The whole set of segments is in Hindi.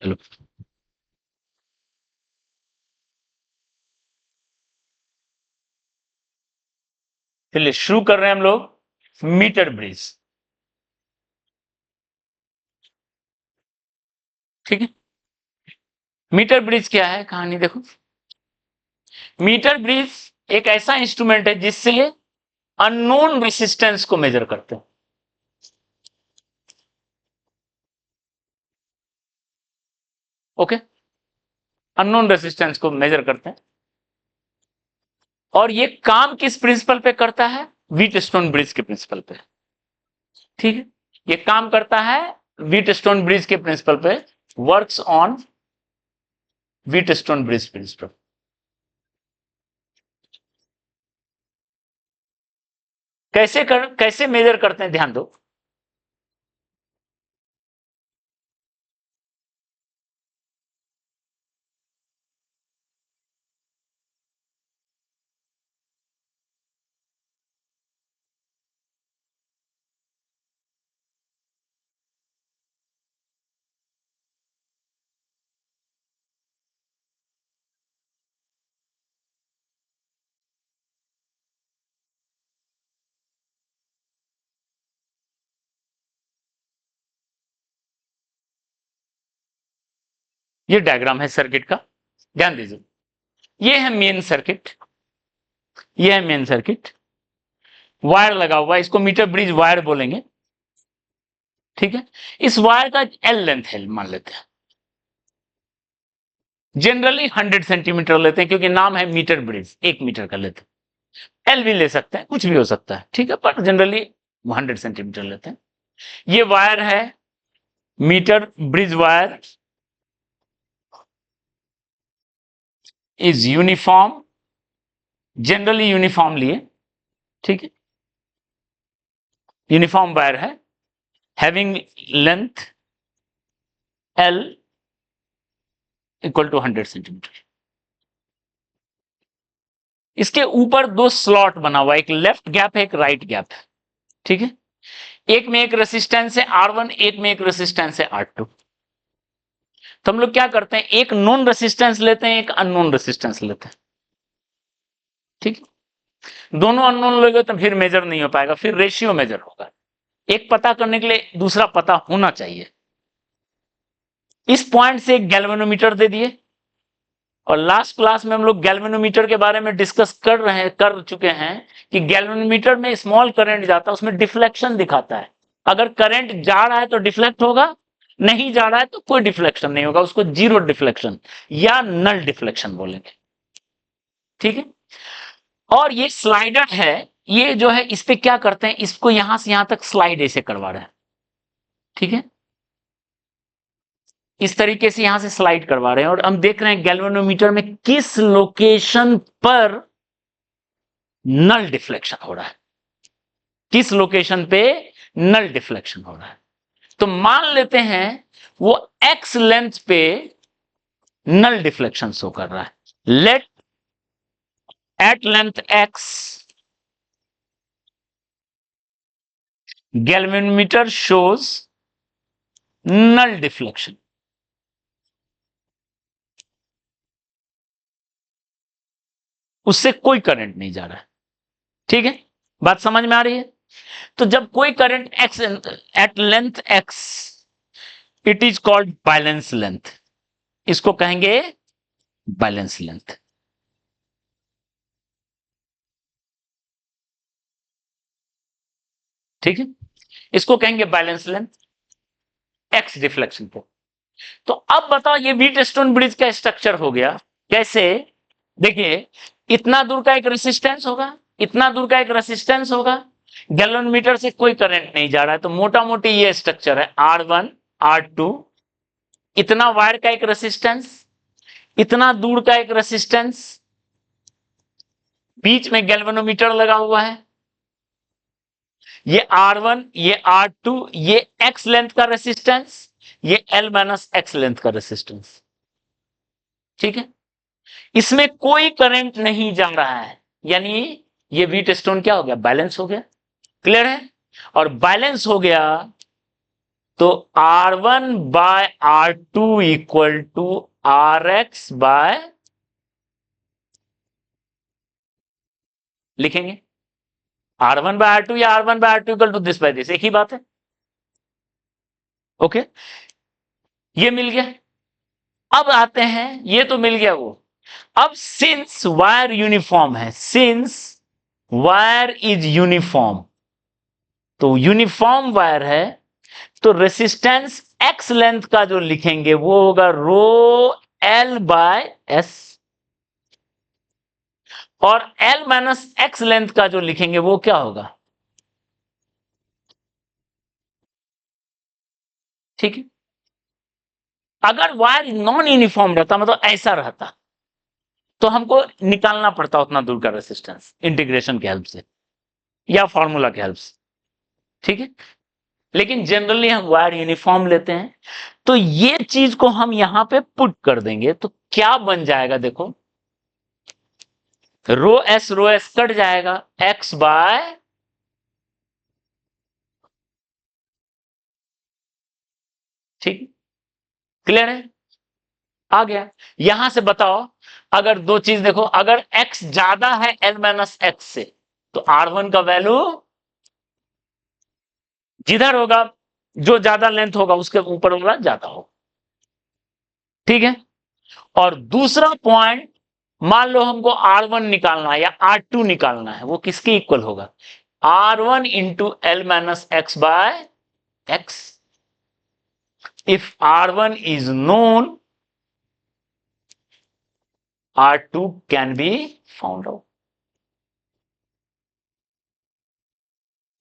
चलो चलिए शुरू कर रहे हैं हम लोग मीटर ब्रिज। ठीक है, मीटर ब्रिज क्या है कहानी देखो। मीटर ब्रिज एक ऐसा इंस्ट्रूमेंट है जिससे अननोन रेसिस्टेंस को मेजर करते हैं। ओके, अननोन रेसिस्टेंस को मेजर करते हैं और ये काम किस प्रिंसिपल पे करता है? व्हीटस्टोन ब्रिज के प्रिंसिपल पे। ठीक है, ये काम करता है व्हीटस्टोन ब्रिज के प्रिंसिपल पे, works on Wheatstone bridge principle. कैसे मेजर करते हैं ध्यान दो। ये डायग्राम है सर्किट का, ध्यान दीजिए। ये है मेन सर्किट, ये है मेन सर्किट, वायर लगा हुआ है, इसको मीटर ब्रिज वायर बोलेंगे। ठीक है, इस वायर का एल लेंथ है मान लेते हैं, जनरली 100 सेंटीमीटर लेते हैं क्योंकि नाम है मीटर ब्रिज, 1 मीटर का लेते हैं। एल भी ले सकते हैं, कुछ भी हो सकता है, ठीक है, पर जनरली 100 सेंटीमीटर लेते हैं। ये वायर है metre bridge wire, is uniform, generally uniform लिए। ठीक है, यूनिफॉर्म वायर है, having length L equal to 100 centimetre. इसके ऊपर 2 स्लॉट बना हुआ है, एक लेफ्ट गैप है, एक राइट गैप है। ठीक है, एक में एक रेसिस्टेंस है R1, एक में एक रेसिस्टेंस है R2। तो हम लोग क्या करते हैं, एक नॉन रेसिस्टेंस लेते हैं, एक अननोन रेसिस्टेंस लेते हैं। ठीक है, दोनों अननोन लोगे तो फिर मेजर नहीं हो पाएगा, फिर रेशियो मेजर होगा। एक पता करने के लिए दूसरा पता होना चाहिए। इस पॉइंट से एक गैल्वेनोमीटर दे दिए, और लास्ट क्लास में हम लोग गैल्वेनोमीटर के बारे में डिस्कस कर चुके हैं कि गैल्वेनोमीटर में स्मॉल करंट जाता है, उसमें डिफ्लेक्शन दिखाता है। अगर करंट जा रहा है तो डिफ्लेक्ट होगा, नहीं जा रहा है तो कोई डिफ्लेक्शन नहीं होगा, उसको जीरो डिफ्लेक्शन या नल डिफ्लेक्शन बोलेंगे। ठीक है, और ये स्लाइडर है, ये जो है इस पे क्या करते हैं, इसको यहां से यहां तक स्लाइड ऐसे करवा रहे हैं। ठीक है, इस तरीके से यहां से स्लाइड करवा रहे हैं, और हम देख रहे हैं गैल्वेनोमीटर में किस लोकेशन पर नल डिफ्लेक्शन हो रहा है, किस लोकेशन पे नल डिफ्लेक्शन हो रहा है। तो मान लेते हैं वो एक्स लेंथ पे नल डिफ्लेक्शन शो कर रहा है। Let at length X galvanometer shows null deflection. उससे कोई करंट नहीं जा रहा है। ठीक है, बात समझ में आ रही है? तो जब कोई current X at length X, it is called balance length, इसको कहेंगे बैलेंस लेंथ। ठीक है, इसको कहेंगे बैलेंस लेंथ एक्स डिफ्लेक्शन पे। तो अब बताओ ये व्हीटस्टोन ब्रिज का स्ट्रक्चर हो गया कैसे? देखिए, इतना दूर का एक रेसिस्टेंस होगा, इतना दूर का एक रेसिस्टेंस होगा, गैल्वेनोमीटर से कोई करंट नहीं जा रहा है, तो मोटा मोटी ये स्ट्रक्चर है R1 R2, इतना वायर का एक रेसिस्टेंस, इतना दूर का एक रेसिस्टेंस, बीच में गैल्वेनोमीटर लगा हुआ है, ये R1 ये R2 ये X लेंथ का रेसिस्टेंस, ये L माइनस X लेंथ का रेसिस्टेंस। ठीक है, इसमें कोई करंट नहीं जा रहा है, यानी ये व्हीटस्टोन क्या हो गया, बैलेंस हो गया। क्लियर है? और बैलेंस हो गया तो R1 by R2 equal to RX by, लिखेंगे R1 बाय R2 या R1 by R2 equal to this by this, एक ही बात है। ओके, ये मिल गया। अब आते हैं, ये तो मिल गया वो। अब सिंस वायर यूनिफॉर्म है, सिंस वायर इज यूनिफॉर्म, तो यूनिफॉर्म वायर है, तो रेसिस्टेंस एक्स लेंथ का जो लिखेंगे वो होगा रो एल बाय एस, और एल माइनस एक्स लेंथ का जो लिखेंगे वो क्या होगा, ठीक है। अगर वायर नॉन यूनिफॉर्म रहता, मतलब ऐसा रहता, तो हमको निकालना पड़ता उतना दूर का रेसिस्टेंस इंटीग्रेशन के हेल्प से या फॉर्मूला के हेल्प से, ठीक है। लेकिन जनरली हम वायर यूनिफॉर्म लेते हैं, तो ये चीज को हम यहां पे पुट कर देंगे, तो क्या बन जाएगा देखो, रो एस कट जाएगा, एक्स बाय, ठीक, क्लियर है, आ गया। यहां से बताओ, अगर दो चीज देखो, अगर x ज्यादा है एल माइनस एक्स से, तो R1 का वैल्यू जिधर होगा, जो ज्यादा लेंथ होगा उसके ऊपर वाला ज्यादा होगा, ठीक है। और दूसरा पॉइंट, मान लो हमको R1 निकालना है या R2 निकालना है, वो किसके इक्वल होगा, R1 into L minus X by X. If R1 is known, R2 can be found out.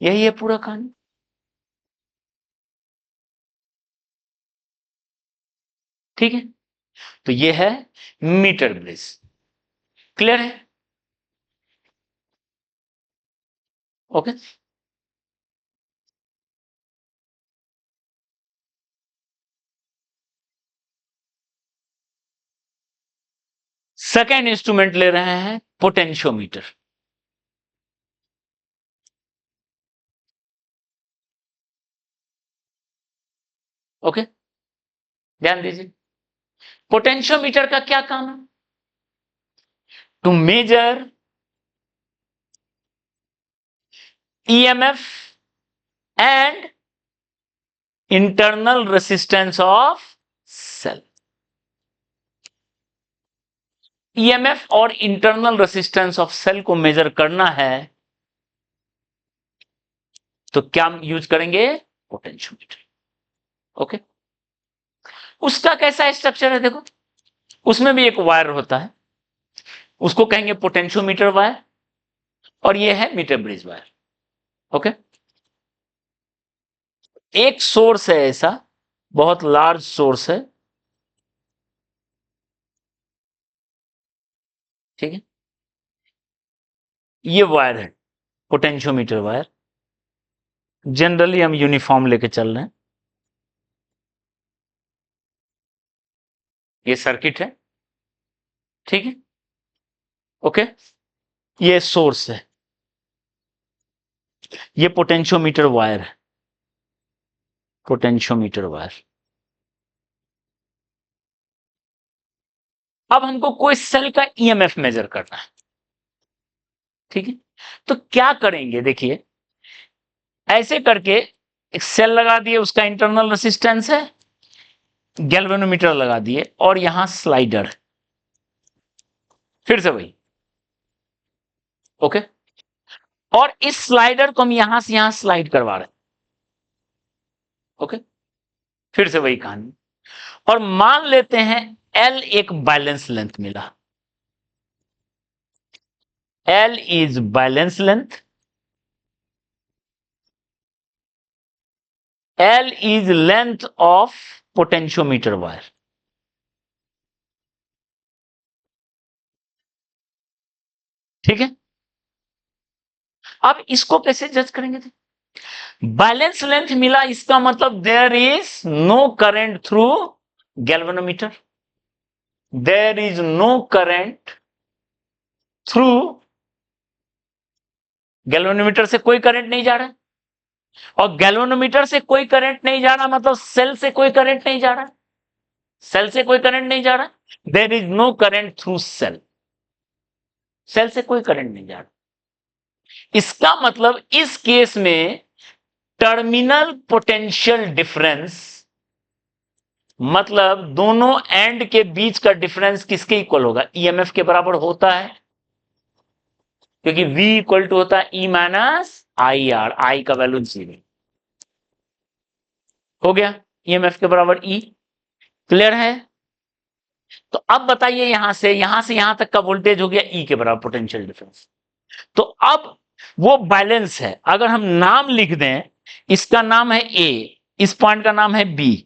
यही है पूरा कहानी, ठीक है। तो ये है मीटर ब्रिज, क्लियर है, ओके। सेकेंड इंस्ट्रूमेंट ले रहे हैं पोटेंशियोमीटर, ओके, ध्यान दीजिए। पोटेंशियोमीटर का क्या काम है, to measure EMF and internal resistance of cell. EMF और इंटरनल रेसिस्टेंस ऑफ सेल को मेजर करना है, तो क्या यूज करेंगे, पोटेंशियोमीटर, ओके। उसका कैसा स्ट्रक्चर है देखो, उसमें भी एक वायर होता है, उसको कहेंगे पोटेंशियोमीटर वायर, और ये है मीटर ब्रिज वायर, ओके। एक सोर्स है ऐसा, बहुत लार्ज सोर्स है, ठीक है। ये वायर है पोटेंशियोमीटर वायर, जनरली हम यूनिफॉर्म लेके चल रहे हैं, ये सर्किट है, ठीक है, ओके। ये सोर्स है, ये पोटेंशियोमीटर वायर है, पोटेंशियोमीटर वायर। अब हमको कोई सेल का ईएमएफ मेजर करना है, ठीक है। तो क्या करेंगे देखिए, ऐसे करके एक सेल लगा दिए, उसका इंटरनल रेसिस्टेंस है, गैल्वेनोमीटर लगा दिए, और यहां स्लाइडर, फिर से वही, ओके। और इस स्लाइडर को हम यहां से यहां स्लाइड करवा रहे हैं, ओके, फिर से वही कहानी। और मान लेते हैं एल एक बैलेंस लेंथ मिला, L is balance length, L is length of potentiometer wire, ठीक है। अब इसको कैसे जज करेंगे, बैलेंस लेंथ मिला, इसका मतलब there is no current through galvanometer, there is no current through, galvanometer से कोई करंट नहीं जा रहा है, और गैल्वेनोमीटर से कोई करंट नहीं जा रहा, मतलब सेल से कोई करंट नहीं जा रहा, सेल से कोई करंट नहीं जा रहा, there is no current through cell, cell से कोई करंट नहीं जा रहा। इसका मतलब इस केस में टर्मिनल पोटेंशियल डिफरेंस, मतलब दोनों एंड के बीच का डिफरेंस किसके इक्वल होगा? ईएमएफ के बराबर होता है, क्योंकि V इक्वल टू होता है E माइनस आई आर, आई का वैल्यू 0 हो गया, ईएमएफ के बराबर E। क्लियर है? तो अब बताइए यहां से यहां तक का वोल्टेज हो गया E के बराबर पोटेंशियल डिफरेंस। तो अब वो बैलेंस है, अगर हम नाम लिख दें, इसका नाम है A, इस पॉइंट का नाम है B,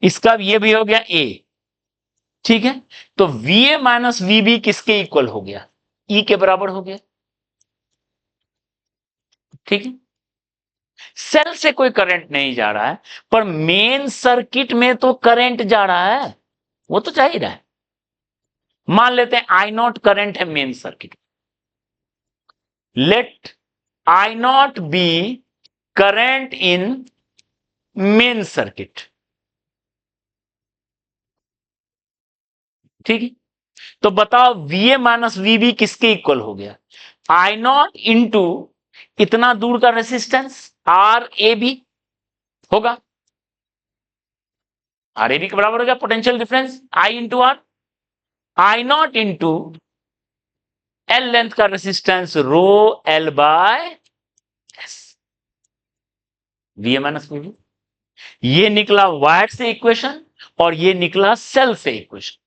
इसका ये भी हो गया A, ठीक है? तो VA माइनस VB किसके इक्वल हो गया? E के बराबर हो गया, ठीक है? सेल से कोई करंट नहीं जा रहा है, पर मेन सर्किट में तो करंट जा रहा है, वो तो जा ही रहा है। मान लेते हैं आई नॉट करंट है main circuit, let I naught be current in main circuit, ठीक है? तो बताओ VA माइनस VB किसके इक्वल हो गया? आई नॉट इंटू इतना दूर का रेसिस्टेंस RAB होगा, RAB के बराबर हो गया potential difference I into R, I nought into L length का resistance rho L by S, VA minus VB। ये निकला वायर से इक्वेशन और ये निकला सेल से इक्वेशन,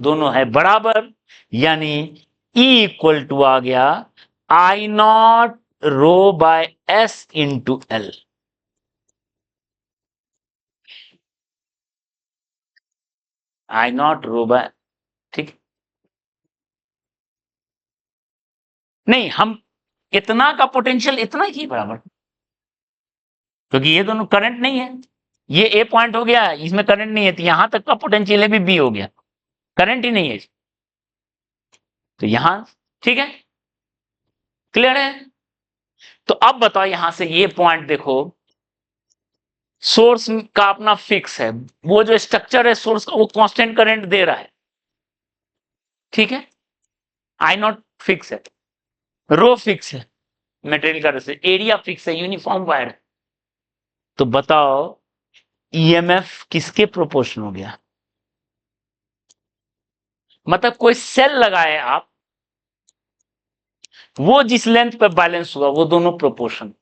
दोनों है बराबर, यानी E इक्वल टू आ गया I nought rho by S into L. I nought rho by, ठीक, नहीं हम इतना का पोटेंशियल इतना ही बराबर, क्योंकि ये दोनों करंट नहीं है, ये ए पॉइंट हो गया, इसमें करंट नहीं है, तो यहां तक का पोटेंशियल है भी बी हो गया, करंट ही नहीं है, तो यहां ठीक है, क्लियर है? तो अब बताओ यहां से ये पॉइंट देखो, सोर्स का अपना फिक्स है, वो जो स्ट्रक्चर है सोर्स का वो कांस्टेंट करंट दे रहा है, ठीक है? आई नॉट फिक्स है, रो फिक्स है, मटेरियल का रेसिस्टेंस, एरिया फिक्स है, यूनिफॉर्म वायर है। तो बताओ ईएमएफ किसके प्रोपोर्शन हो गया? मतलब कोई सेल लगाए आप, वो जिस लेंथ पे बैलेंस हुआ वो दोनों प्रोपोर्शन,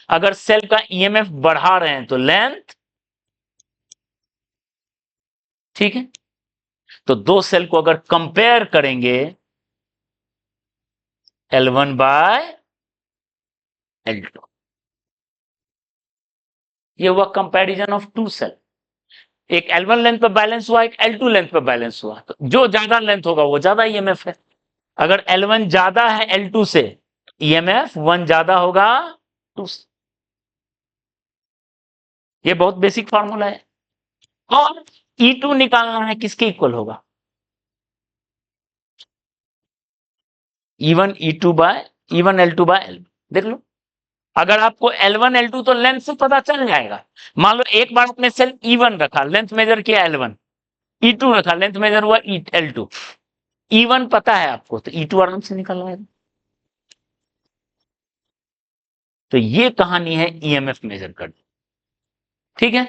अगर सेल का ईएमएफ बढ़ा रहे हैं तो लेंथ, ठीक है? तो दो सेल को अगर कंपेयर करेंगे L1 बाय L2, ये हुआ कंपैरिजन ऑफ टू सेल, एक L1 लेंथ पे बैलेंस हुआ, एक L2 लेंथ पे बैलेंस हुआ, तो जो ज्यादा लेंथ होगा वो ज्यादा ईएमएफ है, अगर L1 ज्यादा है L2 से, ईएमएफ 1 ज्यादा होगा 2 से। ये बहुत बेसिक फॉर्मूला है। और E2 निकालना है, किसके इक्वल होगा? E1 E2 bye E1 L2 bye L, देख लो, अगर आपको L1 L2 तो लेंथ से पता चल जाएगा। मान लो एक बार आपने सेल E1 रखा, लेंथ मेजर किया L1, E2 रखा, लेंथ मेजर हुआ L2, E1 पता है आपको, तो E2 आराम से निकल आएगा। तो ये कहानी है ईएमएफ मेजर करने, ठीक है?